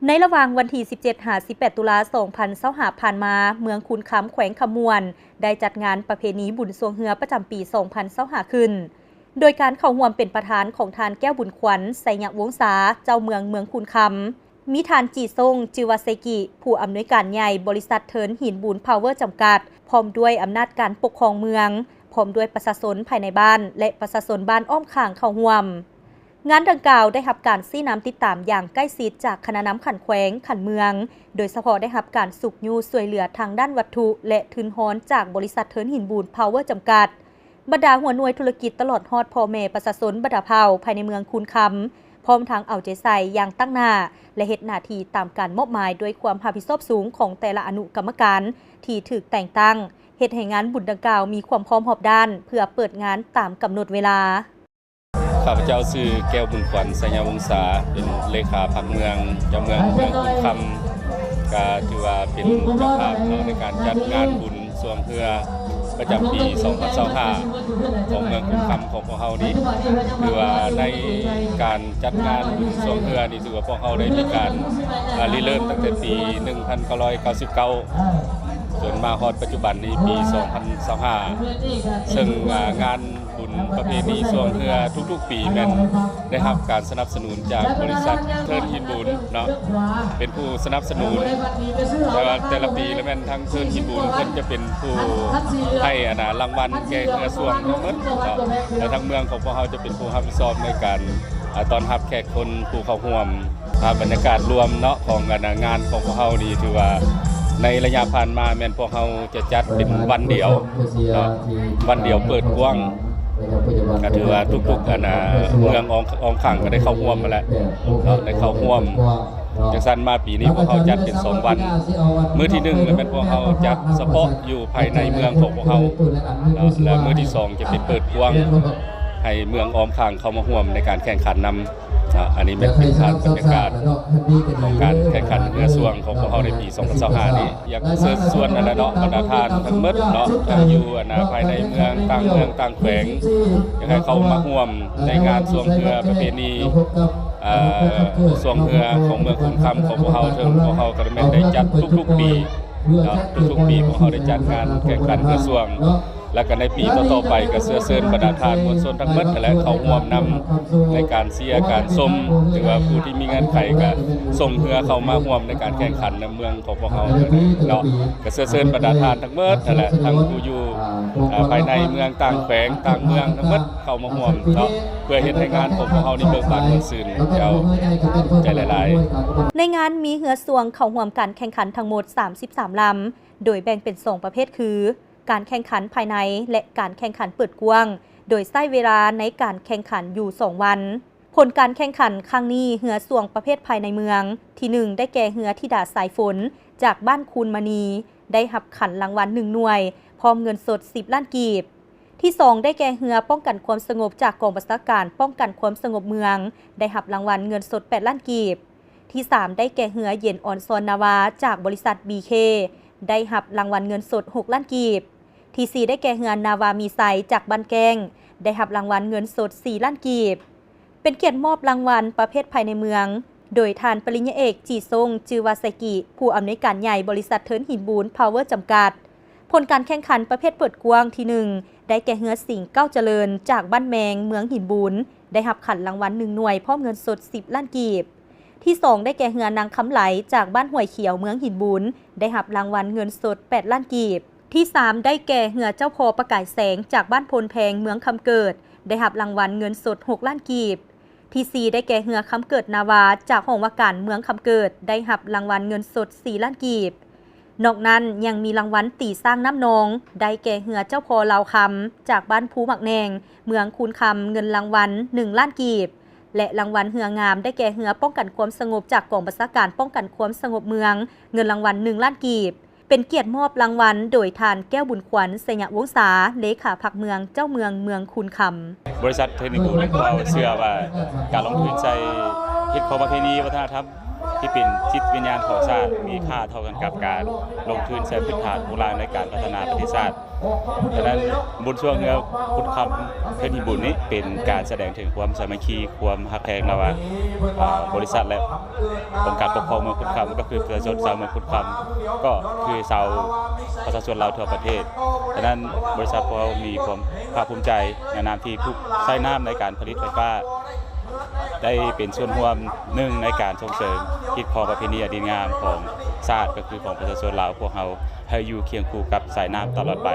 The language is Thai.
ในระหว่างวันที่ 17-18 ตุลาคม 2025 ผ่านมา เมืองคุนคำแขวงขมวนได้จัดงานประเพณีบุญสวงเฮือประจำปี 2025 ขึ้น โดยการเข้าร่วมเป็นประธานของทานแก้วบุญขวัญ ไสยวงศา เจ้าเมืองคุนคำ มีทานจีซง จิวาเซกิ ผู้อำนวยการใหญ่บริษัทเทิร์นหินบุญพาวเวอร์จำกัด พร้อมด้วยอำนาจการปกครองเมือง พร้อมด้วยประชาชนภายในบ้าน และประชาชนบ้านอ้อมข้างเข้าร่วมงานดังกล่าวได้รับการซี้น้ำติดตามอย่างใกล้ชิดจากคณะน้ำขันแขวงขันเมืองโดยเฉพาะได้รับการสุกยูช่วยเหลือทางด้านวัตถุและทุนฮ้อนจากบริษัทเทิร์นหินบุญพาวเวอร์จำกัดบรรดาหัวหน่วยธุรกิจตลอดฮอดพ่อแม่ประชาชนบรรดาเผ่าภายในเมืองคุนคำพร้อมทางเอาใจใส่อย่างตั้งหน้าและเฮ็ดหน้าที่ตามการมอบหมายด้วยความรับผิดชอบสูงของแต่ละอนุกรรมการที่ถูกแต่งตั้งเฮ็ดให้งานบุญดังกล่าวมีความพร้อมรอบด้านเพื่อเปิดงานตามกำหนดเวลาข้าพเจ้าชื่อแก้วบุญขวัญ ไสยวงศาเป็นเลขาพรรคเมืองเจ้าเมืองคุนคำก็ถือว่าเป็นเจ้าภาพในการจัดงานบุญสวงเฮือประจำปี 2025 ของเมืองคุนคำของพวกเรานี้ถือว่าในการจัดงานบุญสวงเฮือนี่ถือว่าพวกเราได้มีการริเริ่มตั้งแต่ปี 1999 จนมาฮอดปัจจุบันนี้ปี 2025 ซึ่งงานบุญประเพณีสวงเฮือทุกๆปีแม่นได้รับการสนับสนุนจากบริษัทเทิร์นหินบุญเนาะเป็นผู้สนับสนุนแต่ละปีแล้วแม่นทั้งเทิร์นหินบุญเพิ่นจะเป็นผู้ให้รางวัลแก่เฮือสวงทั้งหมดเนาะแล้วทางเมืองของพวกเราจะเป็นผู้รับผิดชอบในการต้อนรับแขกคนผู้เข้าร่วมบรรยากาศรวมเนาะของงานของพวกเรานี่ถือว่าในระยะผ่านมาแม่นพวกเราจะจัดเป็นวันเดียววันเดียวเปิดกว้างก็ถือว่าทุกๆเมืองอองขังก็ได้เข้าร่วมมาแล้วได้เข้าร่วมจากสั้นมาปีนี้พวกเขาจัดเป็น2วันมื้อที่1แล้วแม่นพวกเขาจัดเฉพาะอยู่ภายในเมืองของพวกเขาและมื้อที่2จะเป็นเปิดกว้างให้เมืองออมข้างเข้ามาร่วมในการแข่งขันนำอันนี้เป็นภาพบรรยากาศของการแข่งขันเรือสวงของพวกเขาในปี 2025 นี้อยากเชิญชวนเนาะบรรดาทานทั้งหมดเนาะอยู่ภายในเมืองต่างแขวงอยากให้เขามาร่วมในงานสวงเรือประเพณีสวงเรือของเมืองคุนคำของพวกเขาซึ่งพวกเขาก็ได้จัดทุกๆปีเนาะทุกๆปีพวกเขาได้จัดงานแข่งขันเรือสวงและก็ในปีต่อๆไปก็เชิญบรรดาทานมวลชนทั้งหมดและเขาร่วมนำในการเชียร์การชมหรือว่าผู้ที่มีเงื่อนไขก็ส่งเรือเข้ามาร่วมในการแข่งขันในเมืองของพวกเขาเนาะก็เชิญบรรดาทานทั้งหมดนั่นแหละทั้งผู้อยู่ภายในเมืองต่างแขวงต่างเมืองทั้งหมดเข้ามาร่วมเนาะเพื่อเฮ็ดให้งานของพวกเขานี่เบิกบานม่วนซื่นเจ้าใจหลายๆในงานมีเรือสวงเข้าร่วมการแข่งขันทั้งหมด33ลำโดยแบ่งเป็น2ประเภทคือการแข่งขันภายในและการแข่งขันเปิดกว้างโดยใช้เวลาในการแข่งขันอยู่2วันผลการแข่งขันครั้งนี้เรือสวงประเภทภายในเมืองที่1ได้แก่เรือธิดาสายฝนจากบ้านคูนมณีได้รับขันรางวัล1หน่วยพร้อมเงินสด10ล้านกีบที่2ได้แก่เรือป้องกันความสงบจากกองบัญชาการป้องกันความสงบเมืองได้รับรางวัลเงินสด8ล้านกีบที่3ได้แก่เรือเย็นออนซอนนาวาจากบริษัท BK ได้รับรางวัลเงินสด6ล้านกีบที่4ได้แก่เรือนาวามีไซจากบ้านแกงได้รับรางวัลเงินสด4ล้านกีบเป็นเกียรติมอบรางวัลประเภทภายในเมืองโดยทานปริญญาเอกจีซงจือวาซากิผู้อำนวยการใหญ่บริษัทเทิร์นหินบุญพาวเวอร์จำกัดผลการแข่งขันประเภทเปิดกว้างที่1ได้แก่เรือสิงห์เก้าเจริญจากบ้านแมงเมืองหินบุญได้รับขันรางวัล1หน่วยพร้อมเงินสด10ล้านกีบที่2ได้แก่เรือนางคำไหลจากบ้านห้วยเขียวเมืองหินบุญได้รับรางวัลเงินสด8ล้านกีบที่3ได้แก่เรือเจ้าพ่อประกายแสงจากบ้านพลแพงเมืองคำเกิดได้รับรางวัลเงินสด6ล้านกีบที่4ได้แก่เรือคำเกิดนาวาจากห้องว่าการเมืองคำเกิดได้รับรางวัลเงินสด4ล้านกีบนอกนั้นยังมีรางวัลตีสร้างน้ำนองได้แก่เรือเจ้าพ่อลาวคำจากบ้านภูหมักแนงเมืองคูนคำเงินรางวัล1ล้านกีบและรางวัลเรืองามได้แก่เรือป้องกันความสงบจากกองบัญชาการป้องกันความสงบเมืองเงินรางวัล1ล้านกีบเป็นเกียรติมอบรางวัลโดยทานแก้วบุญขวัญ ไสยวงศาเลขาพรรคเมืองเจ้าเมืองคุนคำบริษัทเทคนิคบุญเราเชื่อว่าการลงทุนใจเฮ็ดของประเพณีวัฒนธรรม ที่เป็นจิตวิญญาณของชาติมีค่าเท่ากันกับการลงทุนใช้พื้นฐานโบราณในการพัฒนาประเทศชาติดังนั้นบุญช่วงเงือพุทธคำเพื่อนที่บุญนี้เป็นการแสดงถึงความสามัคคีความฮักแพงระหว่างบริษัทและองค์การปกครองเมืองพุทธคำก็คือประชาชนชาวเมืองพุทธคำก็คือชาวประชาชนเราทั่วประเทศดังนั้นบริษัทพวกเรามีความภาคภูมิใจในนามที่ผู้ใช้น้ำในการผลิตไฟฟ้าได้เป็นส่วนร่วมหนึ่งในการส่งเสริมคิดของประเพณีอันดีงามของชาติก็คือของประชาชนลาวพวกเราให้อยู่เคียงคู่กับสายน้ำตลอดไป